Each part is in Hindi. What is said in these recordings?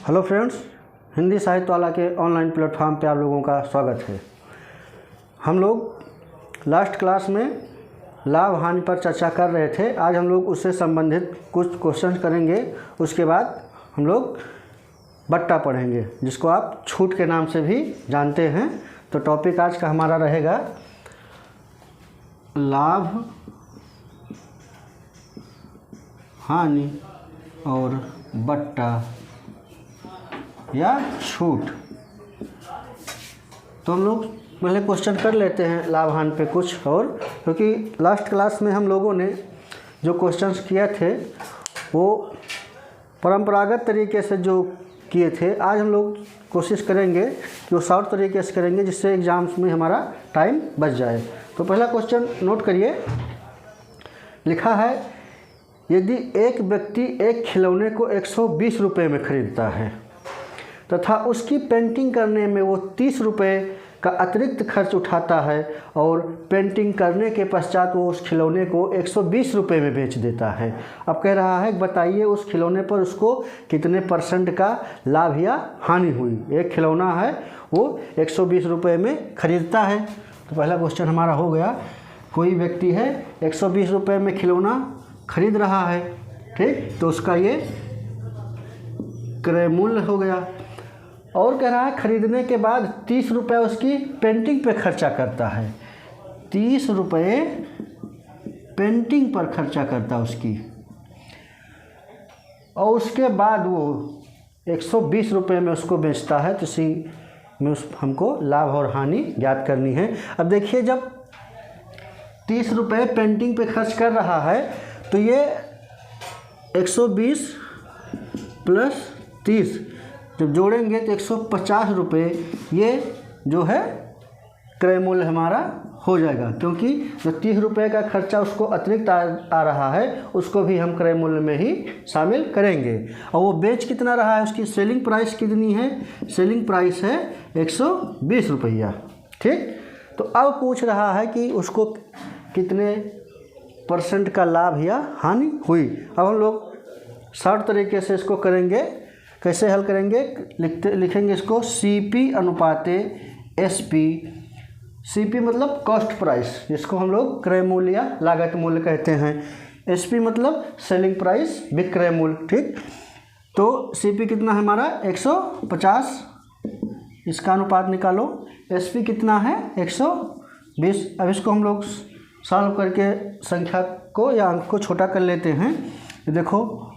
हेलो फ्रेंड्स, हिंदी साहित्य वाला के ऑनलाइन प्लेटफॉर्म पे आप लोगों का स्वागत है। हम लोग लास्ट क्लास में लाभ हानि पर चर्चा कर रहे थे। आज हम लोग उससे संबंधित कुछ क्वेश्चन करेंगे। उसके बाद हम लोग बट्टा पढ़ेंगे, जिसको आप छूट के नाम से भी जानते हैं। तो टॉपिक आज का हमारा रहेगा लाभ हानि और बट्टा या छूट। तो हम लोग पहले क्वेश्चन कर लेते हैं लाभ हानि पे कुछ और, क्योंकि लास्ट क्लास में हम लोगों ने जो क्वेश्चंस किए थे वो परंपरागत तरीके से जो किए थे। आज हम लोग कोशिश करेंगे कि वो शॉर्ट तरीके से करेंगे, जिससे एग्ज़ाम्स में हमारा टाइम बच जाए। तो पहला क्वेश्चन नोट करिए। लिखा है, यदि एक व्यक्ति एक खिलौने को 120 रुपये में खरीदता है तथा उसकी पेंटिंग करने में वो 30 रुपये का अतिरिक्त खर्च उठाता है और पेंटिंग करने के पश्चात वो उस खिलौने को 120 रुपये में बेच देता है। अब कह रहा है, बताइए उस खिलौने पर उसको कितने % का लाभ या हानि हुई। एक खिलौना है, वो 120 रुपये में खरीदता है। तो पहला क्वेश्चन हमारा हो गया। कोई व्यक्ति है 120 रुपये में खिलौना खरीद रहा है, ठीक, तो उसका ये क्रय मूल्य हो गया। और कह रहा है खरीदने के बाद 30 रुपये उसकी पेंटिंग पे खर्चा करता है। 30 रुपये पेंटिंग पर खर्चा करता उसकी, और उसके बाद वो 120 रुपये में उसको बेचता है। तो इसी में हमको लाभ और हानि ज्ञात करनी है। अब देखिए, जब 30 रुपये पेंटिंग पे खर्च कर रहा है तो ये 120 + 30 जब जोड़ेंगे तो 150 रुपये ये जो है क्रय मूल्य हमारा हो जाएगा, क्योंकि जो 30 रुपये का खर्चा उसको अतिरिक्त आ रहा है उसको भी हम क्रय मूल्य में ही शामिल करेंगे। और वो बेच कितना रहा है, उसकी सेलिंग प्राइस कितनी है? सेलिंग प्राइस है 120 रुपया, ठीक। तो अब पूछ रहा है कि उसको कितने % का लाभ या हानि हुई। अब हम लोग शॉर्ट तरीके से इसको करेंगे। कैसे हल करेंगे? लिखेंगे इसको CP अनुपाते SP। CP मतलब कॉस्ट प्राइस, जिसको हम लोग क्रय मूल्य या लागत मूल्य कहते हैं। SP मतलब सेलिंग प्राइस, विक्रय मूल्य, ठीक। तो CP कितना है हमारा? 150। इसका अनुपात निकालो। SP कितना है? 120। अब इसको हम लोग सॉल्व करके संख्या को या अंक को छोटा कर लेते हैं। देखो,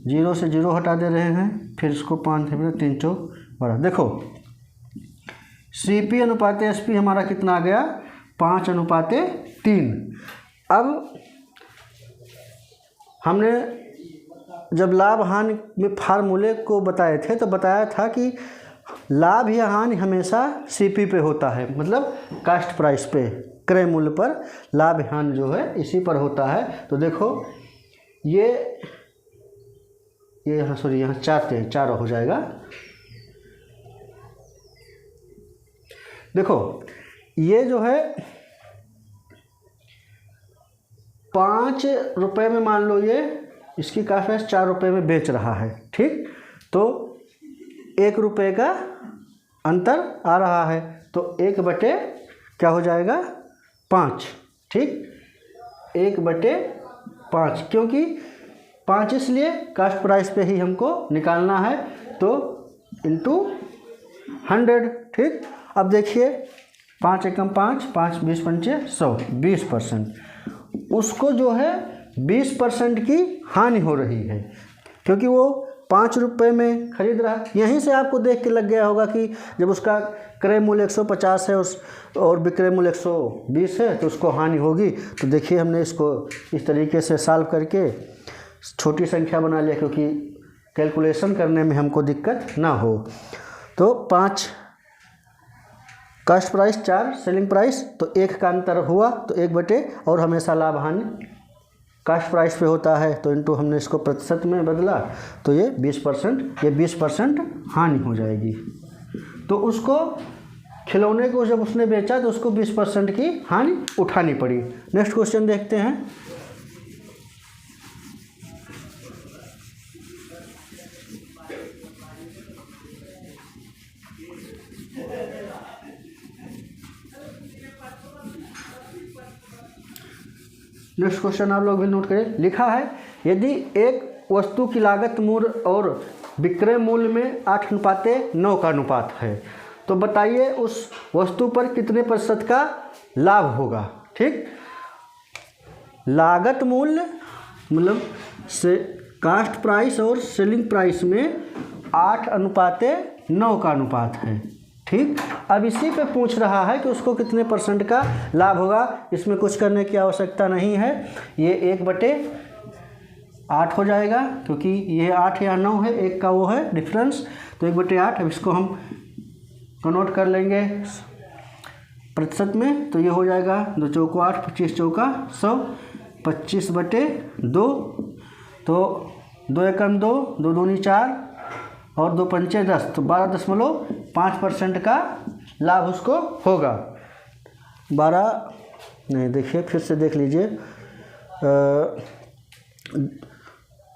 0 से 0 हटा दे रहे हैं, फिर इसको 5 है 3 चौक 12। देखो CP अनुपाते SP हमारा कितना आ गया? 5:3। अब हमने जब लाभ हानि में फार्मूले को बताए थे तो बताया था कि लाभ या हानि हमेशा CP पे होता है, मतलब कास्ट प्राइस पे, क्रय मूल्य पर लाभ हानि जो है इसी पर होता है। तो देखो ये यहाँ सॉरी यहाँ 4 हो जाएगा। देखो ये जो है 5 रुपये में, मान लो ये इसकी कास्ट प्राइस 4 रुपये में बेच रहा है, ठीक। तो 1 रुपये का अंतर आ रहा है, तो 1/, क्या हो जाएगा? 5, ठीक। 1/5, क्योंकि 5 इसलिए कास्ट प्राइस पे ही हमको निकालना है, तो × 100, ठीक। अब देखिए 5 एकम 5, 5 20 पंचे 100, 20%। उसको जो है 20% की हानि हो रही है, क्योंकि वो 5 रुपये में खरीद रहा है। यहीं से आपको देख के लग गया होगा कि जब उसका क्रय मूल्य 150 है और विक्रय मूल्य 120 है तो उसको हानि होगी। तो देखिए हमने इसको इस तरीके से सॉल्व करके छोटी संख्या बना लिया, क्योंकि कैलकुलेशन करने में हमको दिक्कत ना हो। तो 5 कास्ट प्राइस, 4 सेलिंग प्राइस, तो 1 का अंतर हुआ, तो 1/, और हमेशा लाभ हानि कास्ट प्राइस पे होता है, तो इनटू हमने इसको प्रतिशत में बदला, तो ये 20%, ये 20% हानि हो जाएगी। तो उसको खिलौने को जब उसने बेचा तो उसको 20% की हानि उठानी पड़ी। नेक्स्ट क्वेश्चन देखते हैं। नेक्स्ट क्वेश्चन आप लोग भी नोट करें। लिखा है यदि एक वस्तु की लागत मूल्य और विक्रय मूल्य में 8:9 का अनुपात है तो बताइए उस वस्तु पर कितने प्रतिशत का लाभ होगा। ठीक, लागत मूल्य मतलब से कास्ट प्राइस और सेलिंग प्राइस में 8:9 का अनुपात है। ठीक, अब इसी पे पूछ रहा है कि उसको कितने % का लाभ होगा। इसमें कुछ करने की आवश्यकता नहीं है, ये 1/8 हो जाएगा क्योंकि ये 8 या 9 है, एक का वो है डिफरेंस, तो 1/8। अब इसको हम कन्वर्ट कर लेंगे प्रतिशत में, तो ये हो जाएगा 2 चौको 8, 25 चौका 100, 25/2, तो 2 एकम 2, 2 दूनी 4 और 2 पंचे 10, तो 12.5% का लाभ उसको होगा। 12 नहीं, देखिए फिर से देख लीजिए,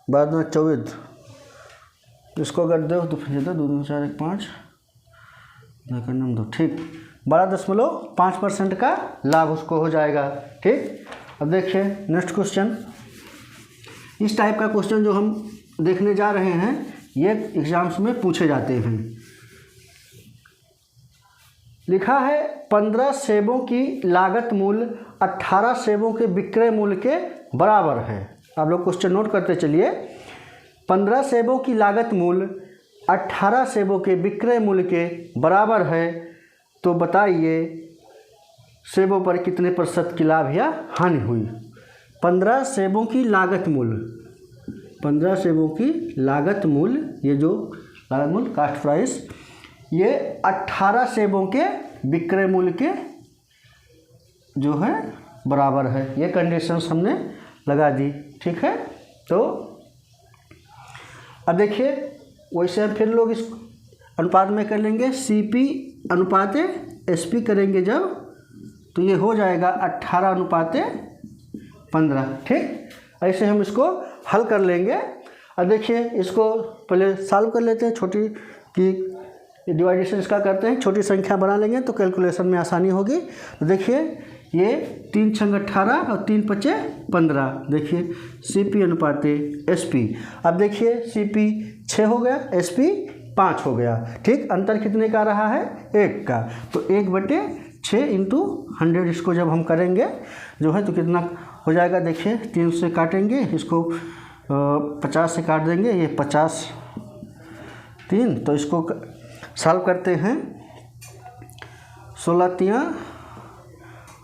12 24, इसको अगर दो तो फिर 2 2 4 1 5 2, ठीक, 12.5% का लाभ उसको हो जाएगा। ठीक, अब देखिए नेक्स्ट क्वेश्चन। इस टाइप का क्वेश्चन जो हम देखने जा रहे हैं ये एग्जाम्स में पूछे जाते हैं। लिखा है 15 सेबों की लागत मूल्य 18 सेबों के विक्रय मूल्य के बराबर है। आप लोग क्वेश्चन नोट करते चलिए। 15 सेबों की लागत मूल्य 18 सेबों के विक्रय मूल्य के बराबर है तो बताइए सेबों पर कितने % की लाभ या हानि हुई। 15 सेबों की लागत मूल्य, 15 सेबों की लागत मूल्य, ये जो लागत मूल्य कास्ट प्राइस, ये 18 सेबों के विक्रय मूल्य के जो है बराबर है। ये कंडीशंस हमने लगा दी। ठीक है, तो अब देखिए वैसे फिर लोग इस अनुपात में कर लेंगे, CP अनुपात SP करेंगे जब, तो ये हो जाएगा 18:15। ठीक, ऐसे हम इसको हल कर लेंगे। अब देखिए इसको पहले सॉल्व कर लेते हैं, छोटी की डिवाइडेशन इसका करते हैं, छोटी संख्या बना लेंगे तो कैलकुलेशन में आसानी होगी। तो देखिए ये 3 × 18 और 3 × 5 = 15। देखिए CP अनुपात SP। अब देखिए CP 6 हो गया, SP 5 हो गया। ठीक, अंतर कितने का रहा है, 1 का, तो 1/6 × 100 इसको जब हम करेंगे जो है तो कितना हो जाएगा। देखिए 3 से काटेंगे इसको, 50 से काट देंगे, ये 50 3, तो इसको सॉल्व करते हैं। 16 ×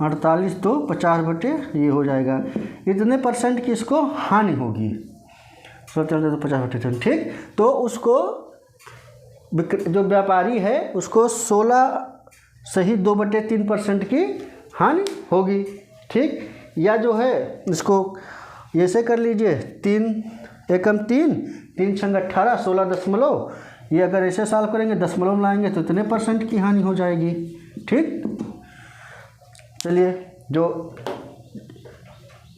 48, तो 50/, ये हो जाएगा। इतने % की इसको हानि होगी, 16 तो 50/3। ठीक, तो उसको जो व्यापारी है उसको 16 सही 2/3% की हानि होगी। ठीक, या जो है इसको ऐसे कर लीजिए, 3 एकम 3, 3 × 18 16 ये अगर ऐसे सॉल्व करेंगे दशमलव लाएंगे तो इतने % की हानि हो जाएगी। ठीक, चलिए जो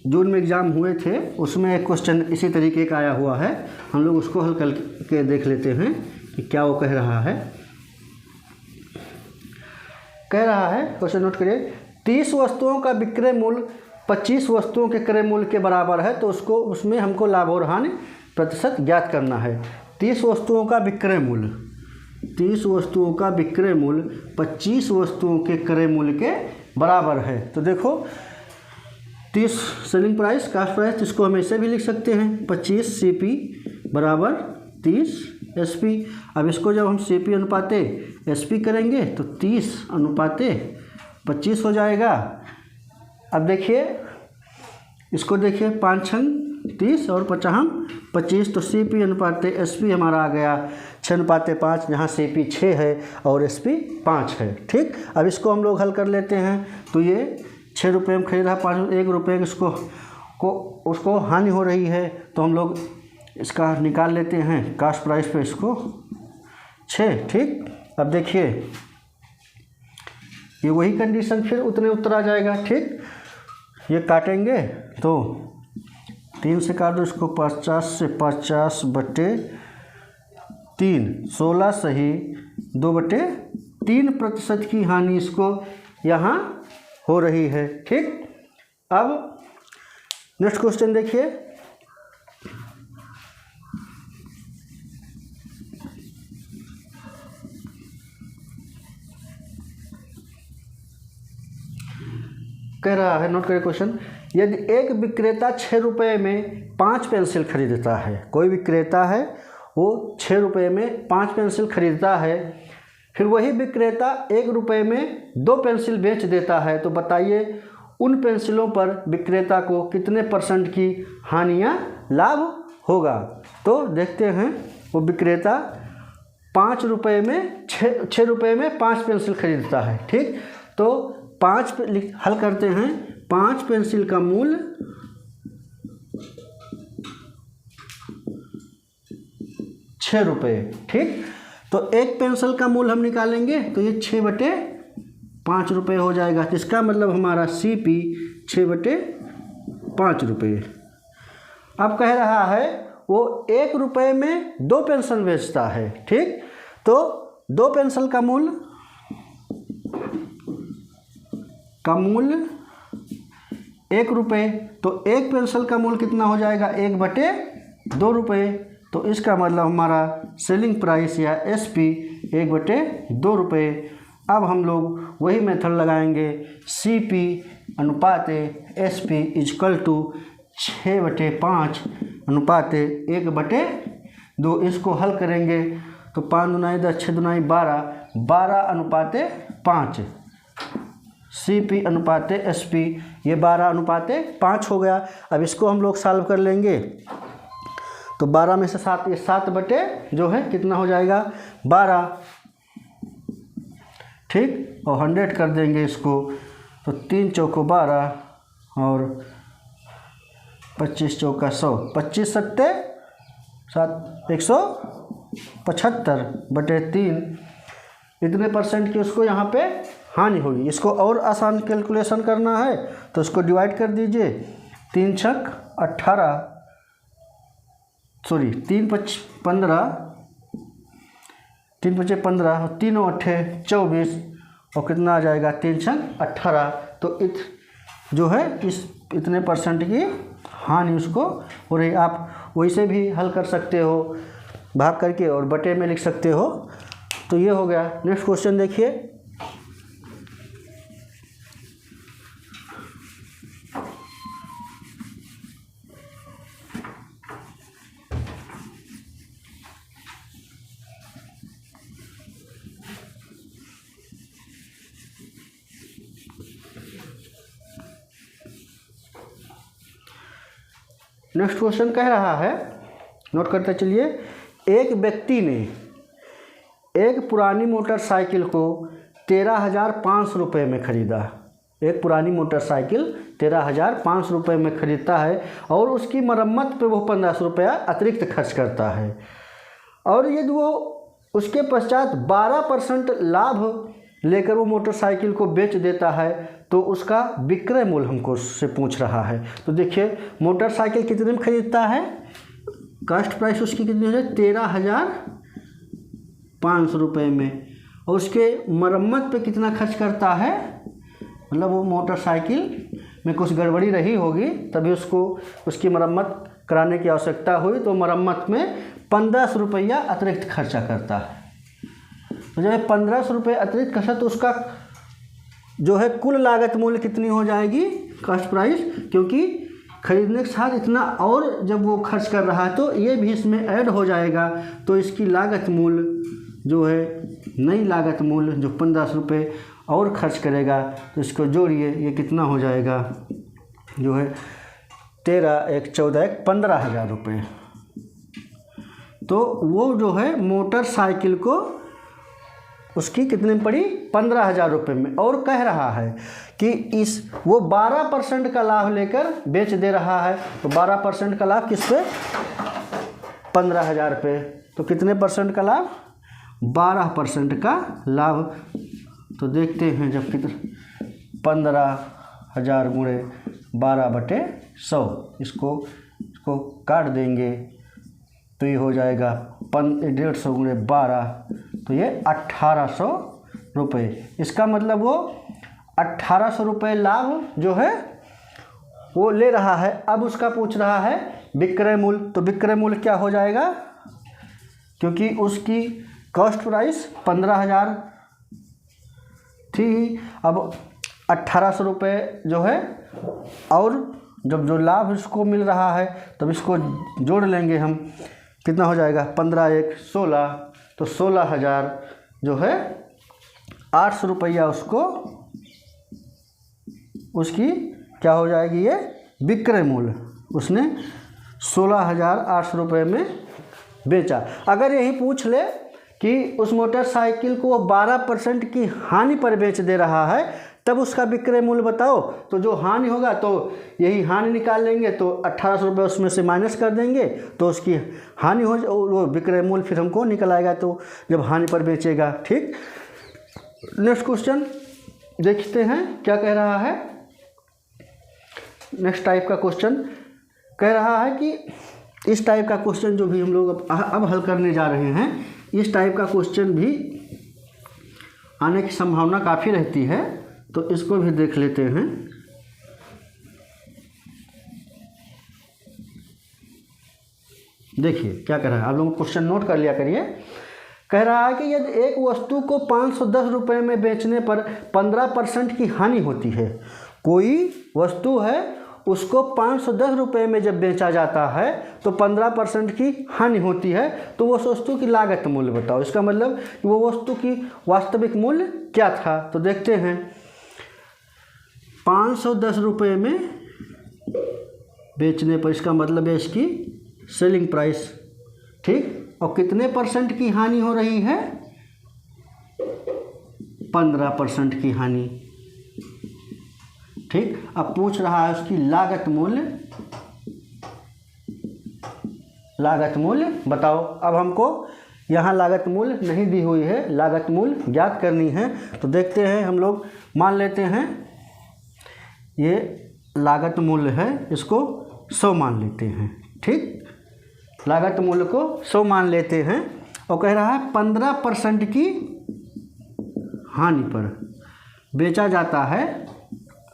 जून में एग्ज़ाम हुए थे उसमें एक क्वेश्चन इसी तरीके का आया हुआ है, हम लोग उसको हल करके देख लेते हैं कि क्या वो कह रहा है। कह रहा है, क्वेश्चन नोट करिए, 30 वस्तुओं का विक्रय मूल्य 25 वस्तुओं के क्रय मूल्य के बराबर है तो उसमें हमको लाभ और हानि प्रतिशत ज्ञात करना है। 30 वस्तुओं का विक्रय मूल्य, 30 वस्तुओं का विक्रय मूल्य 25 वस्तुओं के क्रय मूल्य के बराबर है। तो देखो 30 सेलिंग प्राइस कास्ट प्राइस, इसको हम ऐसे भी लिख सकते हैं 25 CP = 30 SP। अब इसको जब हम CP अनुपात SP करेंगे तो 30:25 हो जाएगा। अब देखिए इसको देखिए 5 × 30 और 5×25, तो CP अनुपात SP हमारा आ गया 6:5, जहाँ CP 6 है और SP 5 है। ठीक, अब इसको हम लोग हल कर लेते हैं, तो ये 6 रुपये में खरीद रहा, 1 रुपये उसको हानि हो रही है, तो हम लोग इसका निकाल लेते हैं कास्ट प्राइस पे इसको 6। ठीक, अब देखिए ये वही कंडीशन फिर उतने उत्तर आ जाएगा। ठीक, ये काटेंगे तो 3 से काट दो इसको, 50 से 50/3, 16 सही 2/3% की हानि इसको यहाँ हो रही है। ठीक, अब नेक्स्ट क्वेश्चन देखिए, कह रहा है, नोट करिए क्वेश्चन, यदि एक विक्रेता 6 रुपये में 5 पेंसिल खरीदता है, कोई विक्रेता है वो 6 रुपये में 5 पेंसिल खरीदता है, फिर वही विक्रेता 1 रुपये में 2 पेंसिल बेच देता है, तो बताइए उन पेंसिलों पर विक्रेता को कितने % की हानि या लाभ होगा। तो देखते हैं, वो विक्रेता 5 रुपये में 6 रुपये में 5 पेंसिल खरीदता है, ठीक। तो 5 हल करते हैं, 5 पेंसिल का मूल्य 6 रुपये, ठीक। तो एक पेंसिल का मूल्य हम निकालेंगे तो ये 6/5 रुपये हो जाएगा। इसका मतलब हमारा CP 6/5 रुपये। अब कह रहा है वो 1 रुपये में 2 पेंसिल बेचता है, ठीक। तो 2 पेंसिल का मूल्य 1 रुपये, तो एक पेंसिल का मूल्य कितना हो जाएगा, 1/2 रुपये। तो इसका मतलब हमारा सेलिंग प्राइस या SP 1/2 रुपये। अब हम लोग वही मेथड लगाएंगे, CP अनुपात SP = 6/5 अनुपात 1/2। इसको हल करेंगे तो 5 दूनी 10, 6 दूनी 12, 12/5। CP अनुपात SP ये 12/5 हो गया। अब इसको हम लोग सॉल्व कर लेंगे तो 12 में से 7, ये 7 जो है कितना हो जाएगा, 12, ठीक। और 100 कर देंगे इसको, तो 3 चौको 12 और 25 चौका 100, 25 सत्ते 7, 175/3। इतने % की उसको यहाँ पे हानि होगी। इसको और आसान कैलकुलेशन करना है तो इसको डिवाइड कर दीजिए, 3 छक 18, सॉरी 3 5 15, 3 5 15 और 3 8 24 और कितना आ जाएगा, 3 छक 18। तो जो है इस इतने % की हानि उसको हो रही। आप वैसे भी हल कर सकते हो, भाग करके और बटे में लिख सकते हो। तो ये हो गया। नेक्स्ट क्वेश्चन देखिए, नेक्स्ट क्वेश्चन कह रहा है, नोट करते चलिए, एक व्यक्ति ने एक पुरानी मोटरसाइकिल को 13,500 रुपये में खरीदा। एक पुरानी मोटरसाइकिल 13,500 रुपये में खरीदता है और उसकी मरम्मत पे वो 1500 रुपया अतिरिक्त खर्च करता है, और यदि वो उसके पश्चात 12% लाभ लेकर वो मोटरसाइकिल को बेच देता है तो उसका विक्रय मूल्य हमको उससे पूछ रहा है। तो देखिए मोटरसाइकिल कितने में खरीदता है, कास्ट प्राइस उसकी कितनी हो जाए, 13,500 रुपये में, और उसके मरम्मत पे कितना खर्च करता है, मतलब वो मोटरसाइकिल में कुछ गड़बड़ी रही होगी तभी उसको उसकी मरम्मत कराने की आवश्यकता हुई, तो मरम्मत में 1500 रुपया अतिरिक्त खर्चा करता है। तो जब 1500 रुपये अतिरिक्त खर्चा तो उसका जो है कुल लागत मूल्य कितनी हो जाएगी, कास्ट प्राइस, क्योंकि खरीदने के साथ इतना और जब वो खर्च कर रहा है तो ये भी इसमें ऐड हो जाएगा, तो इसकी लागत मूल्य जो है, नई लागत मूल्य जो 1500 रुपये और खर्च करेगा, तो इसको जोड़िए, ये कितना हो जाएगा, जो है 13 1 14 1 15,000 रुपये। तो वो जो है मोटरसाइकिल को उसकी कितने में पड़ी, 15,000 रुपये में, और कह रहा है कि वो 12% का लाभ लेकर बेच दे रहा है। तो 12% का लाभ किस पे, 15,000 रुपये। तो कितने % का लाभ, 12% का लाभ। तो देखते हैं जब कितने, 15,000 गुणे 12/100, इसको काट देंगे तो ये हो जाएगा 150 गुणे 12, तो ये 1800 रुपये। इसका मतलब वो 1800 रुपये लाभ जो है वो ले रहा है, अब उसका पूछ रहा है विक्रय मूल्य। तो विक्रय मूल्य क्या हो जाएगा, क्योंकि उसकी कॉस्ट प्राइस 15,000 थी, अब 1,800 रुपये जो है, और जब जो लाभ इसको मिल रहा है तब इसको जोड़ लेंगे हम, कितना हो जाएगा 15 1 16, तो 16,000 जो है 800 रुपया उसको, उसकी क्या हो जाएगी ये विक्रय मूल्य, उसने 16,800 रुपये में बेचा। अगर यही पूछ ले कि उस मोटरसाइकिल को 12% की हानि पर बेच दे रहा है, तब उसका विक्रय मूल्य बताओ, तो जो हानि होगा तो यही हानि निकाल लेंगे, तो 1,800 रुपये उसमें से माइनस कर देंगे, तो उसकी हानि हो, वो विक्रय मूल्य फिर हमको निकल आएगा, तो जब हानि पर बेचेगा। ठीक, नेक्स्ट क्वेश्चन देखते हैं क्या कह रहा है। नेक्स्ट टाइप का क्वेश्चन कह रहा है कि इस टाइप का क्वेश्चन जो भी हम लोग अब हल करने जा रहे हैं, इस टाइप का क्वेश्चन भी आने की संभावना काफ़ी रहती है, तो इसको भी देख लेते हैं। देखिए क्या कह रहा है, आप लोग क्वेश्चन नोट कर लिया करिए। कह रहा है कि यदि एक वस्तु को 510 रुपये में बेचने पर 15% की हानि होती है, कोई वस्तु है उसको 510 रुपये में जब बेचा जाता है तो 15% की हानि होती है, तो वो वस्तु की लागत मूल्य बताओ। इसका मतलब कि वो वस्तु की वास्तविक मूल्य क्या था। तो देखते हैं, 510 रुपये में बेचने पर, इसका मतलब है इसकी सेलिंग प्राइस। ठीक, और कितने परसेंट की हानि हो रही है, 15% की हानि। ठीक, अब पूछ रहा है उसकी लागत मूल्य, लागत मूल्य बताओ। अब हमको यहाँ लागत मूल्य नहीं दी हुई है, लागत मूल्य ज्ञात करनी है। तो देखते हैं, हम लोग मान लेते हैं ये लागत मूल्य है, इसको 100 मान लेते हैं। ठीक, लागत मूल्य को 100 मान लेते हैं, और कह रहा है 15% की हानि पर बेचा जाता है।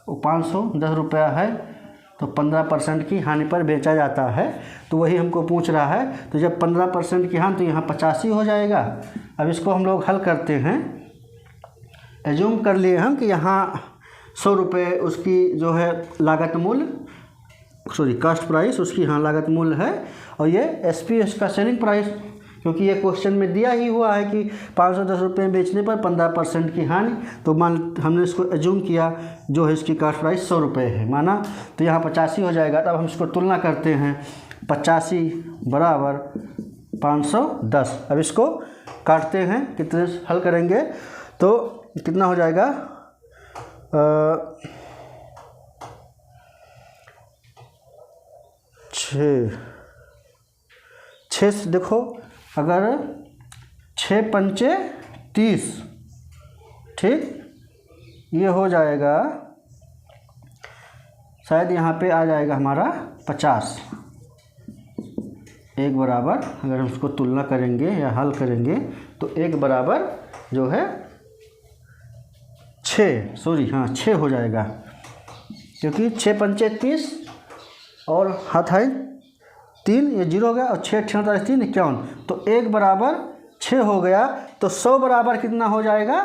वो 510 रुपया है, तो 15% की हानि पर बेचा जाता है, तो वही हमको पूछ रहा है। तो जब 15% की हानि, तो यहाँ 85 हो जाएगा। अब इसको हम लोग हल करते हैं। एज्यूम कर लिए हम कि यहाँ 100 रुपये उसकी जो है लागत मूल्य, सॉरी कॉस्ट प्राइस उसकी यहाँ लागत मूल्य है, और ये SP इसका सेलिंग प्राइस, क्योंकि ये क्वेश्चन में दिया ही हुआ है कि 510 रुपये बेचने पर 15% की हानि। तो हमने इसको एज्यूम किया जो है इसकी कॉस्ट प्राइस 100 रुपये है माना, तो यहाँ 85 हो जाएगा। तब हम इसको तुलना करते हैं, 85 बराबर 510। अब इसको काटते हैं, कितने हल करेंगे तो कितना हो जाएगा, 6 से देखो, अगर 6 पंचे 30, ठीक, ये हो जाएगा, शायद यहाँ पे आ जाएगा हमारा 50। एक बराबर, अगर हम उसको तुलना करेंगे या हल करेंगे तो एक बराबर जो है 6, सॉरी हाँ 6 हो जाएगा, क्योंकि 6 पंचे 30 और हाथ है 3, ये 0 हो गया, और 6 6 3 51, तो एक बराबर 6 हो गया। तो 100 बराबर कितना हो जाएगा,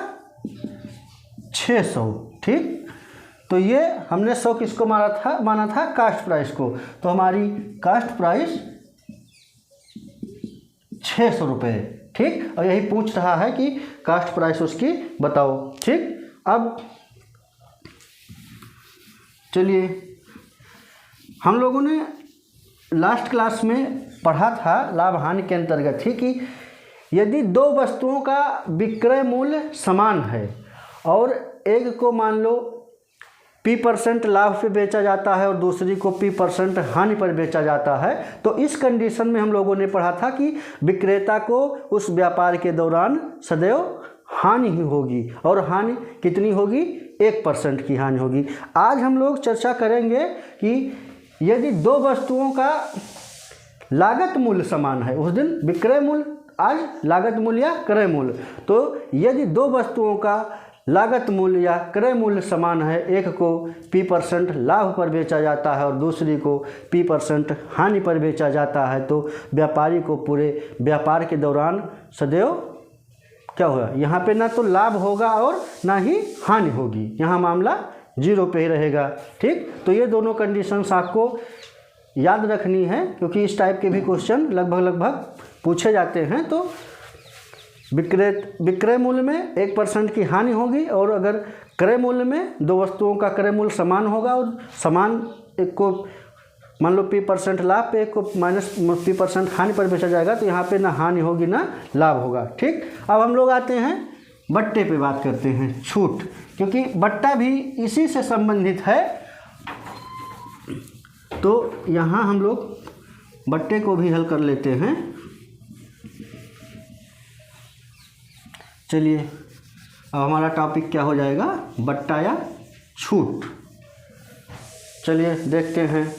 600। ठीक, तो ये हमने 100 किसको माना था कास्ट प्राइस को, तो हमारी कास्ट प्राइस 600 रुपये। ठीक, और यही पूछ रहा है कि कास्ट प्राइस उसकी बताओ। ठीक, अब चलिए, हम लोगों ने लास्ट क्लास में पढ़ा था लाभ हानि के अंतर्गत ही कि यदि दो वस्तुओं का विक्रय मूल्य समान है और एक को मान लो P% लाभ पे बेचा जाता है और दूसरी को P% हानि पर बेचा जाता है, तो इस कंडीशन में हम लोगों ने पढ़ा था कि विक्रेता को उस व्यापार के दौरान सदैव हानि ही होगी, और हानि कितनी होगी, 1% की हानि होगी। आज हम लोग चर्चा करेंगे कि यदि दो वस्तुओं का लागत मूल्य समान है, उस दिन विक्रय मूल्य, आज लागत मूल्य या क्रय मूल्य, तो यदि दो वस्तुओं का लागत मूल्य या क्रय मूल्य समान है, एक को P% लाभ पर बेचा जाता है और दूसरी को P% हानि पर बेचा जाता है, तो व्यापारी को पूरे व्यापार के दौरान सदैव क्या होगा, यहाँ पे ना तो लाभ होगा और ना ही हानि होगी, यहाँ मामला 0 पे ही रहेगा। ठीक, तो ये दोनों कंडीशंस आपको याद रखनी है, क्योंकि इस टाइप के भी क्वेश्चन लगभग पूछे जाते हैं। तो विक्रय मूल्य में 1% की हानि होगी, और अगर क्रय मूल्य में दो वस्तुओं का क्रय मूल्य समान होगा और समान, एक को मान लो P% लाभ पे, एक को -P% हानि पर बेचा जाएगा, तो यहाँ पे ना हानि होगी ना लाभ होगा। ठीक, अब हम लोग आते हैं बट्टे पे, बात करते हैं छूट, क्योंकि बट्टा भी इसी से संबंधित है। तो यहाँ हम लोग बट्टे को भी हल कर लेते हैं। चलिए, अब हमारा टॉपिक क्या हो जाएगा, बट्टा या छूट। चलिए देखते हैं,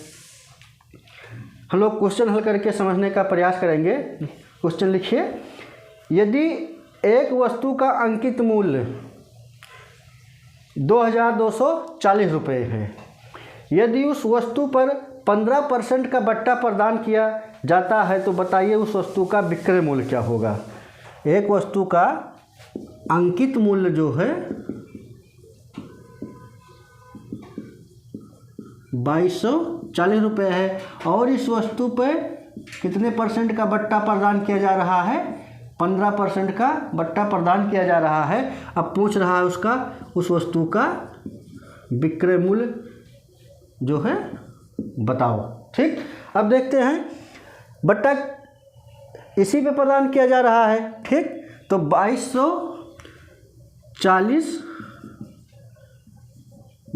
हम लोग क्वेश्चन हल करके समझने का प्रयास करेंगे। क्वेश्चन लिखिए, यदि एक वस्तु का अंकित मूल्य 2240 रुपये है, यदि उस वस्तु पर 15% का बट्टा प्रदान किया जाता है, तो बताइए उस वस्तु का विक्रय मूल्य क्या होगा। एक वस्तु का अंकित मूल्य जो है 2240 रुपये है, और इस वस्तु पे कितने % का बट्टा प्रदान किया जा रहा है, 15% का बट्टा प्रदान किया जा रहा है। अब पूछ रहा है उसका, उस वस्तु का विक्रय मूल्य जो है बताओ। ठीक, अब देखते हैं, बट्टा इसी पे प्रदान किया जा रहा है। ठीक, तो 2240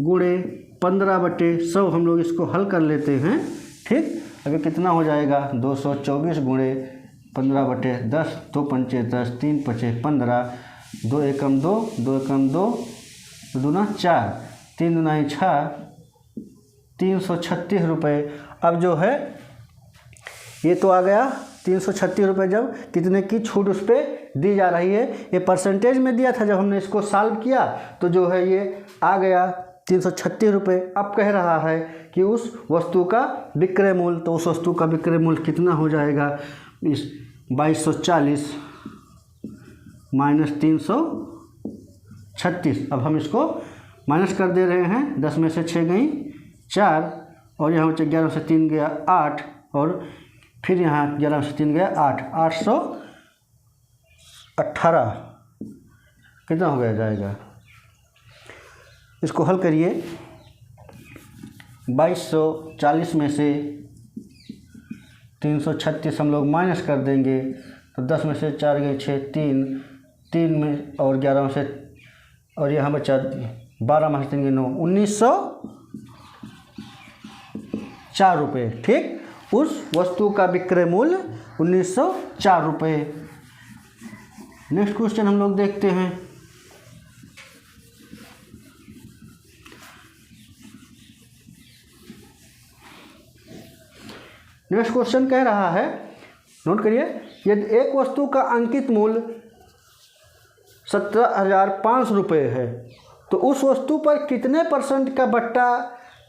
गुणे 15/100 हम लोग इसको हल कर लेते हैं। ठीक, अभी कितना हो जाएगा, 224 गुणे 15/10, 2 पंचे 10, 3 पचे 15, 2 एकम 2, 2 एकम 2, 2 दूना 4, 3 दूना 6, 336 रुपये। अब जो है ये तो आ गया 336 रुपये, जब कितने की छूट उस पर दी जा रही है। ये परसेंटेज में दिया था, जब हमने इसको सॉल्व किया तो जो है ये आ गया 336 रुपये। अब कह रहा है कि उस वस्तु का विक्रय मूल्य, तो उस वस्तु का विक्रय मूल्य कितना हो जाएगा, इस 2240 - 336। अब हम इसको माइनस कर दे रहे हैं, 10 में से 6 गई 4, और यहाँ 11 से 3 गया 8, और फिर यहाँ 11 से 3 गया 8, 818 कितना हो गया जाएगा। इसको हल करिए, 2240 में से 336 हम लोग माइनस कर देंगे, तो 10 में से 4 गए 6, 3 में, और 11 में से, और यहाँ बचा 12 में से 3 गए 9, 1904 रुपये। ठीक, उस वस्तु का विक्रय मूल्य 1904 रुपये। नेक्स्ट क्वेश्चन हम लोग देखते हैं, नेक्स्ट क्वेश्चन कह रहा है, नोट करिए, यदि एक वस्तु का अंकित मूल्य 17,500 रुपये है, तो उस वस्तु पर कितने % का बट्टा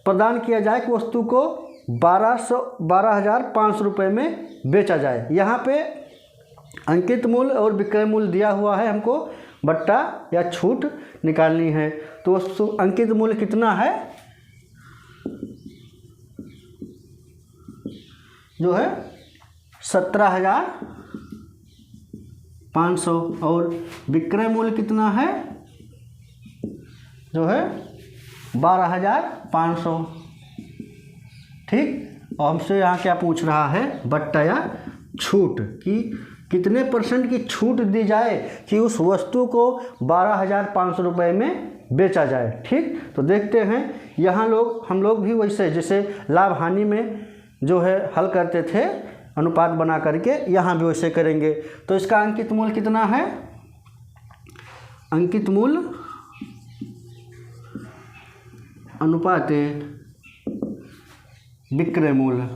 प्रदान किया जाए कि वस्तु को 12,500 रुपये में बेचा जाए। यहाँ पे अंकित मूल्य और विक्रय मूल्य दिया हुआ है, हमको बट्टा या छूट निकालनी है। तो वस्तु अंकित मूल्य कितना है, जो है 17,500, और विक्रय मूल्य कितना है, जो है 12,500। ठीक, और हमसे यहाँ क्या पूछ रहा है, बट्टा या छूट, कि कितने % की छूट दी जाए कि उस वस्तु को 12,500 रुपये में बेचा जाए। ठीक, तो देखते हैं, यहाँ हम लोग भी वैसे जैसे लाभ हानि में जो है हल करते थे अनुपात बना करके, यहाँ भी वैसे करेंगे। तो इसका अंकित मूल्य कितना है, अंकित मूल्य अनुपात विक्रय मूल्य,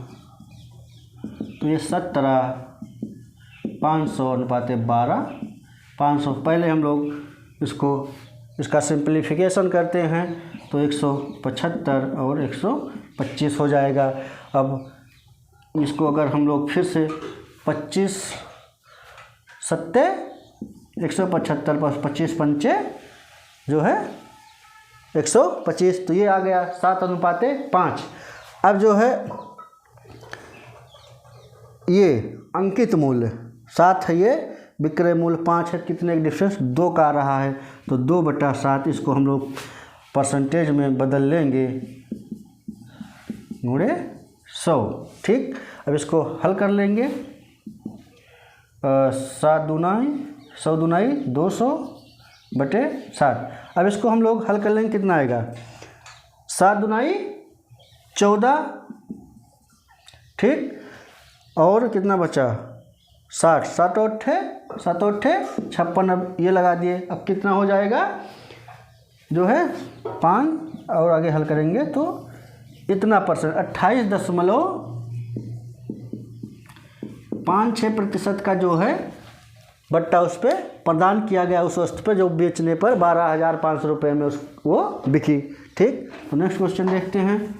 तो ये 17,500 अनुपात 12,500। पहले हम लोग इसको इसका सिंप्लीफिकेशन करते हैं तो 175 और 125 हो जाएगा। अब इसको अगर हम लोग फिर से 25 सत्ते 175 पर 25 पंचे जो है 125, तो ये आ गया 7:5। अब जो है ये अंकित मूल्य 7 है, ये विक्रय मूल्य 5 है, कितने का डिफरेंस 2 का आ रहा है, तो 2/7 इसको हम लोग परसेंटेज में बदल लेंगे गुणे 100। ठीक, अब इसको हल कर लेंगे। 7 दूनाई 100 दूनाई 200/7। अब इसको हम लोग हल कर लेंगे, कितना आएगा 7 दूनाई 14, ठीक, और कितना बचा 60, 7 अट्ठे 56। अब ये लगा दिए, अब कितना हो जाएगा जो है 5, और आगे हल करेंगे तो इतना परसेंट 28.56% का जो है बट्टा उस पर प्रदान किया गया, उस वस्तु पे जो बेचने पर 12,500 रुपये में वो बिकी। ठीक, तो नेक्स्ट क्वेश्चन देखते हैं।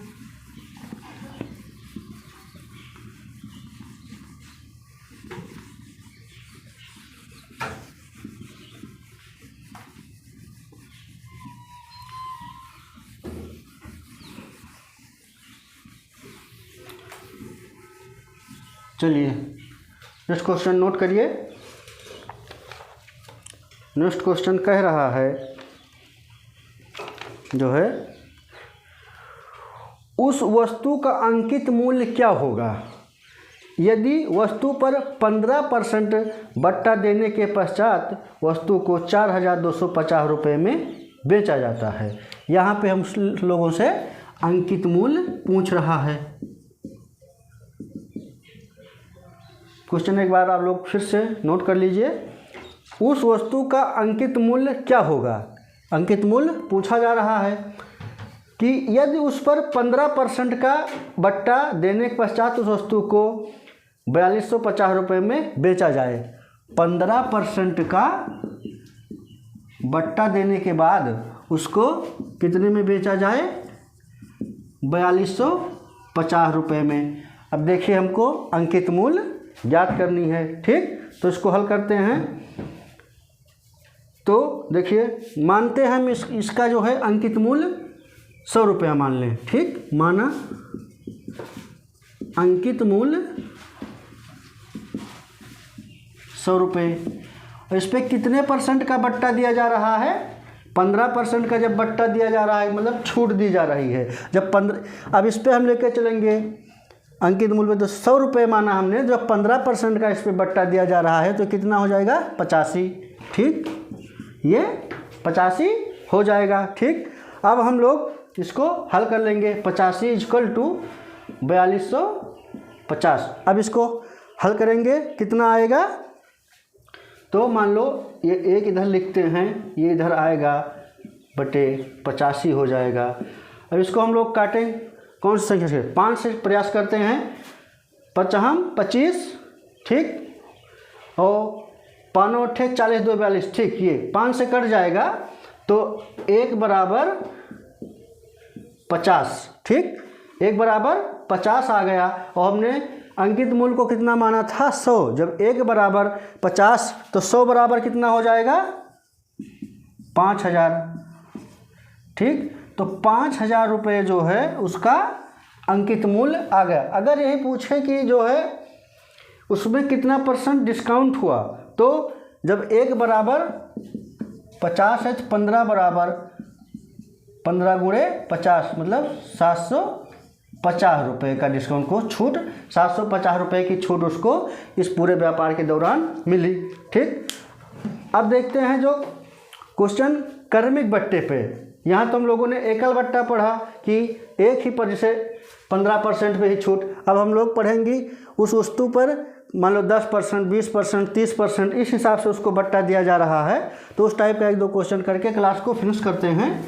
चलिए नेक्स्ट क्वेश्चन नोट करिए। नेक्स्ट क्वेश्चन कह रहा है जो है उस वस्तु का अंकित मूल्य क्या होगा यदि वस्तु पर 15% बट्टा देने के पश्चात वस्तु को 4,250 रुपये में बेचा जाता है। यहाँ पे हम लोगों से अंकित मूल्य पूछ रहा है। क्वेश्चन एक बार आप लोग फिर से नोट कर लीजिए। उस वस्तु का अंकित मूल्य क्या होगा, अंकित मूल्य पूछा जा रहा है कि यदि उस पर 15% का बट्टा देने के पश्चात उस वस्तु को 4,250 रुपये में बेचा जाए। 15% का बट्टा देने के बाद उसको कितने में बेचा जाए 4,250 रुपये में। अब देखिए हमको अंकित मूल्य ज्ञात करनी है। ठीक, तो इसको हल करते हैं। तो देखिए मानते हैं हम इसका जो है अंकित मूल्य 100 रुपया मान लें। ठीक, माना अंकित मूल्य 100 रुपये, और इस पर कितने परसेंट का बट्टा दिया जा रहा है 15% का जब बट्टा दिया जा रहा है मतलब छूट दी जा रही है। जब 15, अब इस पर हम लेकर चलेंगे अंकित मूल्य तो 100 रुपये माना हमने, जब 15% का इस पर बट्टा दिया जा रहा है तो कितना हो जाएगा 85। ठीक, ये 85 हो जाएगा। ठीक, अब हम लोग इसको हल कर लेंगे। 85 = 4,250। अब इसको हल करेंगे कितना आएगा, तो मान लो ये एक इधर लिखते हैं, ये इधर आएगा बटे 85 हो जाएगा। अब इसको हम लोग काटें कौन सी संख्या से, 5 से प्रयास करते हैं। 5 25, ठीक, और 5 8 40 2 42। ठीक, ये 5 से कट जाएगा तो 1 = 50। ठीक, 1 = 50 आ गया, और हमने अंकित मूल्य को कितना माना था 100। जब 1 = 50 तो 100 बराबर कितना हो जाएगा 5,000। ठीक, तो 5,000 रुपये जो है उसका अंकित मूल्य आ गया। अगर यही पूछे कि जो है उसमें कितना % डिस्काउंट हुआ, तो जब 1 = 50 है तो 15 = 15 × 50 मतलब 750 रुपये का डिस्काउंट को छूट, 750 रुपये की छूट उसको इस पूरे व्यापार के दौरान मिली। ठीक, अब देखते हैं जो क्वेश्चन क्रमिक बट्टे पे। यहाँ तो हम लोगों ने एकल बट्टा पढ़ा कि एक ही पर जैसे 15% पे ही छूट। अब हम लोग पढ़ेंगे उस वस्तु पर मान लो 10%, 20%, 30% इस हिसाब से उसको बट्टा दिया जा रहा है। तो उस टाइप का 1-2 क्वेश्चन करके क्लास को फिनिश करते हैं।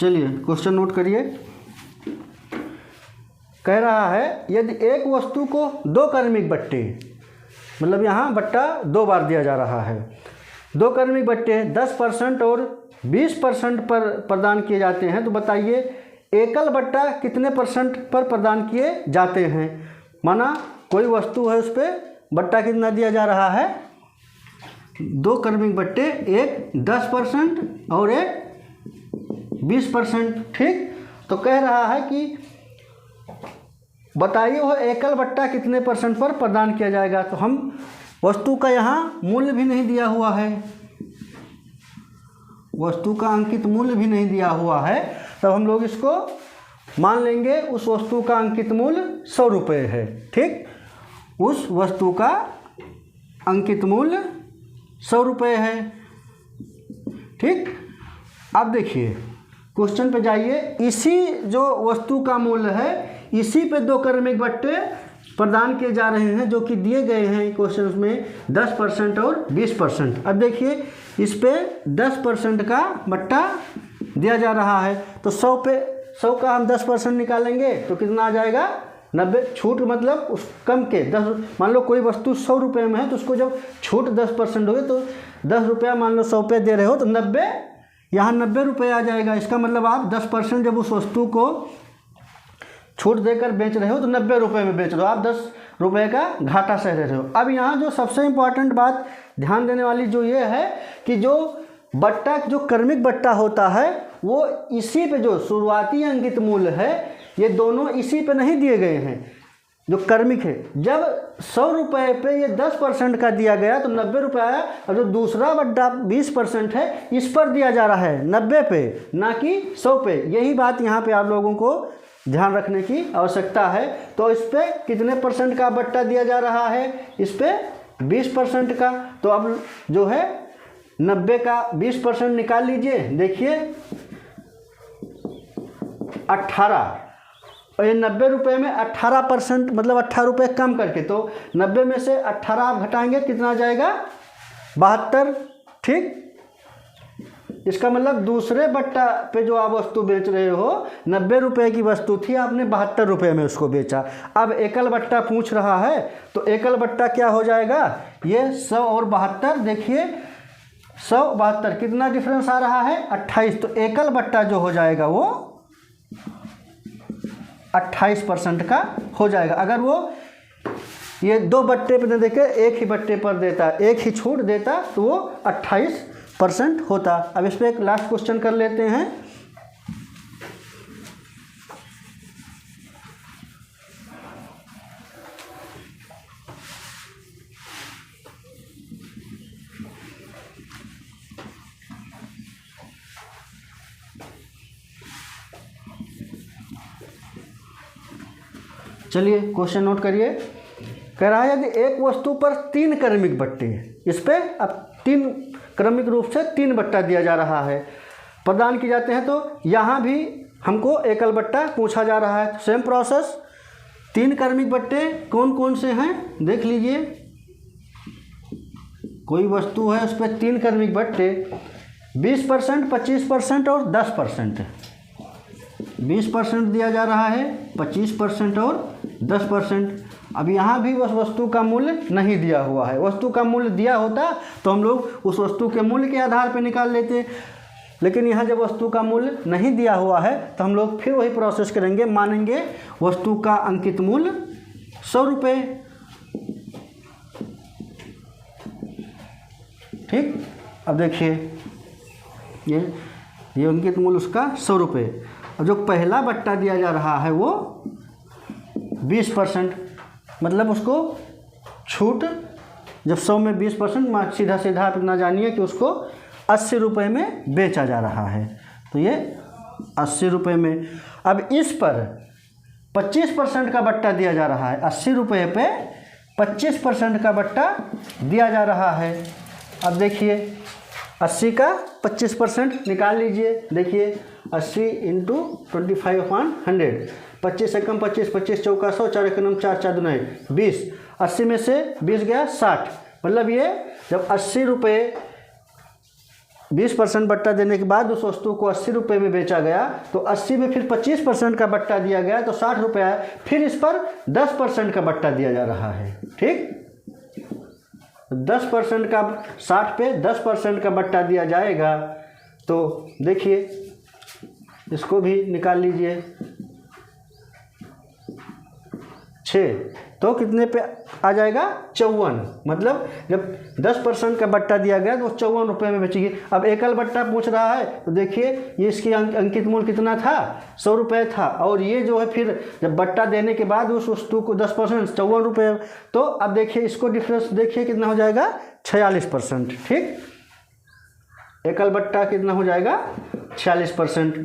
चलिए क्वेश्चन नोट करिए। कह रहा है यदि एक वस्तु को दो क्रमिक बट्टे, मतलब यहाँ बट्टा दो बार दिया जा रहा है, दो क्रमिक बट्टे 10% और 20% पर प्रदान किए जाते हैं, तो बताइए एकल बट्टा कितने % पर प्रदान किए जाते हैं। माना कोई वस्तु है, उस पर बट्टा कितना दिया जा रहा है, दो क्रमिक बट्टे, एक 10% और एक 20%। ठीक, तो कह रहा है कि बताइए वह एकल बट्टा कितने % पर प्रदान किया जाएगा। तो हम वस्तु का यहाँ मूल्य भी नहीं दिया हुआ है, वस्तु का अंकित मूल्य भी नहीं दिया हुआ है, तब हम लोग इसको मान लेंगे उस वस्तु का अंकित मूल्य 100 रुपये है। ठीक, उस वस्तु का अंकित मूल्य 100 रुपये है। ठीक, अब देखिए क्वेश्चन पे जाइए, इसी जो वस्तु का मूल्य है इसी पे दो क्रमिक बट्टे प्रदान किए जा रहे हैं, जो कि दिए गए हैं क्वेश्चन में 10% और 20%। अब देखिए इस पे 10% का बट्टा दिया जा रहा है, तो 100 का हम 10% निकालेंगे तो कितना आ जाएगा 90। छूट मतलब उस कम के 10, मान लो कोई वस्तु 100 रुपये में है, तो उसको जब छूट 10% होगी तो 10 रुपया मान लो 100 पे दे रहे हो तो 90, यहाँ 90 रुपये आ जाएगा। इसका मतलब आप 10% जब उस वस्तु को छूट देकर बेच रहे हो तो 90 रुपये में बेच रहे हो, आप 10 रुपये का घाटा सह रहे हो। अब यहाँ जो सबसे इम्पॉर्टेंट बात ध्यान देने वाली जो ये है कि जो बट्टा, जो क्रमिक बट्टा होता है वो इसी पे जो शुरुआती अंकित मूल्य है, ये दोनों इसी पे नहीं दिए गए हैं जो क्रमिक है। जब 100 रुपये पे ये 10% का दिया गया तो 90 रुपये आया, और जो दूसरा बट्टा 20% है इस पर दिया जा रहा है 90 पे, ना कि 100 पे। यही बात यहाँ पे आप लोगों को ध्यान रखने की आवश्यकता है। तो इस पे कितने % का बट्टा दिया जा रहा है, इस पे 20% का। तो अब जो है 90 का 20% निकाल लीजिए, देखिए 18, और ये 90 रुपये में 18% मतलब 18 रुपये कम करके, तो 90 में से 18 आप घटाएंगे कितना आ जाएगा 72। ठीक, इसका मतलब दूसरे बट्टा पे जो आप वस्तु बेच रहे हो 90 रुपये की वस्तु थी, आपने 72 रुपये में उसको बेचा। अब एकल बट्टा पूछ रहा है, तो एकल बट्टा क्या हो जाएगा, ये 100 और 72, देखिए 100 72 कितना डिफरेंस आ रहा है 28। तो एकल बट्टा जो हो जाएगा वो 28% का हो जाएगा। अगर वो ये दो बट्टे पे देके एक ही बट्टे पर देता, एक ही छूट देता, तो वो 28% होता। अब इस पर एक लास्ट क्वेश्चन कर लेते हैं। चलिए क्वेश्चन नोट करिए। कह रहा है यदि एक वस्तु पर 3 क्रमिक बट्टे, इस पे अब 3 क्रमिक रूप से 3 बट्टा दिया जा रहा है, प्रदान किए जाते हैं, तो यहाँ भी हमको एकल बट्टा पूछा जा रहा है। सेम प्रोसेस, 3 क्रमिक बट्टे कौन कौन से हैं देख लीजिए। कोई वस्तु है उस पर 3 क्रमिक बट्टे, 20%, 25% और 10%। 20% दिया जा रहा है, 25% और 10%। अब यहाँ भी उस वस्तु का मूल्य नहीं दिया हुआ है। वस्तु का मूल्य दिया होता तो हम लोग उस वस्तु के मूल्य के आधार पर निकाल लेते, लेकिन यहाँ जब वस्तु का मूल्य नहीं दिया हुआ है तो हम लोग फिर वही प्रोसेस करेंगे, मानेंगे वस्तु का अंकित मूल्य 100 रुपये। ठीक, अब देखिए ये अंकित मूल्य उसका 100 रुपये। अब जो पहला बट्टा दिया जा रहा है वो 20%, मतलब उसको छूट जब 100 में 20%, सीधा सीधा आप इतना जानिए कि उसको 80 रुपये में बेचा जा रहा है, तो ये 80 रुपये में। अब इस पर 25% का बट्टा दिया जा रहा है, 80 रुपये पे 25% का बट्टा दिया जा रहा है। अब देखिए 80 का 25% निकाल लीजिए, देखिए 80 इंटू 25/100, 25 से कम 25, 25 चौका 100, 4 एक नम 4, 4 दूना 20, 80 में से 20 गया 60, मतलब ये जब 80 रुपये 20% बट्टा देने के बाद उस वस्तु को 80 रुपये में बेचा गया, तो 80 में फिर 25% का बट्टा दिया गया तो 60 रुपये आया, फिर इस पर 10% का बट्टा दिया जा रहा है। ठीक, 10% का 60 पे 10% का बट्टा दिया जाएगा। तो देखिए इसको भी निकाल लीजिए, 6 तो कितने पे आ जाएगा 54। मतलब जब 10% का बट्टा दिया गया तो 54 रुपये में बेचेगी। अब एकल बट्टा पूछ रहा है तो देखिए ये इसकी अंकित मूल्य कितना था, 100 रुपये था, और ये जो है फिर जब बट्टा देने के बाद उस वस्तु को 10% 54 रुपये। तो अब देखिए इसको डिफरेंस देखिए कितना हो जाएगा 46%। ठीक, एकल बट्टा कितना हो जाएगा 46%,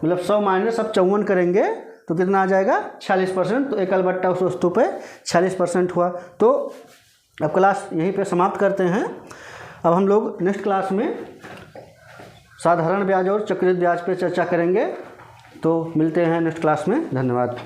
मतलब 100 माइनस अब 54 करेंगे तो कितना आ जाएगा 46%। तो एकल बट्टा उस वस्तु पे 46% हुआ। तो अब क्लास यहीं पे समाप्त करते हैं। अब हम लोग नेक्स्ट क्लास में साधारण ब्याज और चक्रवृद्धि ब्याज पे चर्चा करेंगे। तो मिलते हैं नेक्स्ट क्लास में। धन्यवाद।